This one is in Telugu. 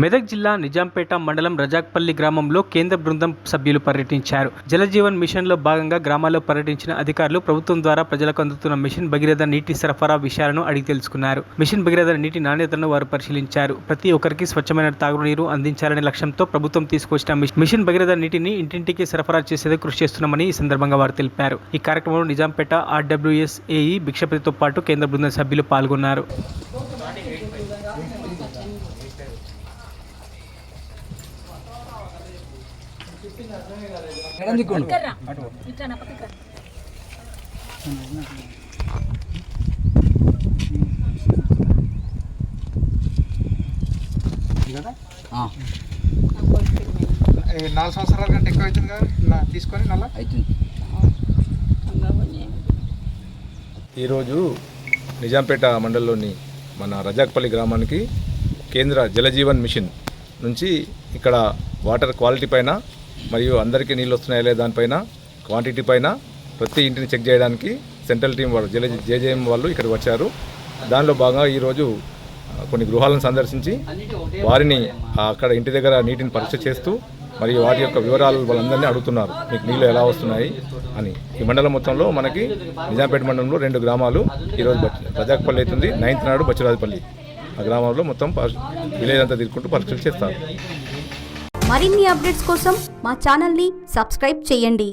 మెదక్ జిల్లా నిజాంపేట మండలం రజాక్పల్లి గ్రామంలో కేంద్ర బృందం సభ్యులు పర్యటించారు. జలజీవన్ మిషన్లో భాగంగా గ్రామాల్లో పర్యటించిన అధికారులు ప్రభుత్వం ద్వారా ప్రజలకు అందుతున్న మిషన్ భగీరథ నీటి సరఫరా విషయాలను అడిగి తెలుసుకున్నారు. మిషన్ భగీరథ నీటి నాణ్యతను వారు పరిశీలించారు. ప్రతి ఒక్కరికి స్వచ్ఛమైన తాగునీరు అందించాలనే లక్ష్యంతో ప్రభుత్వం తీసుకొచ్చిన మిషన్ భగీరథ నీటిని ఇంటింటికి సరఫరా చేసేందుకు కృషి చేస్తున్నామని ఈ సందర్భంగా వారు తెలిపారు. ఈ కార్యక్రమంలో నిజాంపేట ఆర్డబ్ల్యూఎస్ ఏఈ భిక్షపతితో పాటు కేంద్ర బృందం సభ్యులు పాల్గొన్నారు. నాలుగు సంవత్సరాల కంటే ఎక్కువ అవుతుంది కదా తీసుకొని నల్ల అవుతుంది. ఈరోజు నిజాంపేట మండలంలోని మన రజాక్పల్లి గ్రామానికి కేంద్ర జలజీవన్ మిషన్ నుంచి ఇక్కడ వాటర్ క్వాలిటీ పైన మరియు అందరికీ నీళ్ళు వస్తున్నాయా లేదా దానిపైన క్వాంటిటీ పైన ప్రతి ఇంటిని చెక్ చేయడానికి సెంట్రల్ టీం వాళ్ళు జేజేఎం వాళ్ళు ఇక్కడికి వచ్చారు. దానిలో భాగంగా ఈరోజు కొన్ని గృహాలను సందర్శించి వారిని అక్కడ ఇంటి దగ్గర నీటిని పరీక్ష చేస్తూ మరియు వాటి యొక్క వివరాలు వాళ్ళందరినీ అడుగుతున్నారు, మీకు నీళ్ళు ఎలా వస్తున్నాయి అని. ఈ మండలం మొత్తంలో మనకి నిజాంపేట మండలంలో 2 గ్రామాలు ఈరోజు రజాక్పల్లి అవుతుంది, 9th నాడు బచ్చిరాజపల్లి ఆ గ్రామంలో మొత్తం విలేజ్ అంతా తిరుగుకుంటూ పరీక్షలు చేస్తారు. మరిన్ని అప్డేట్స్ కోసం మా ఛానల్ని సబ్స్క్రైబ్ చేయండి.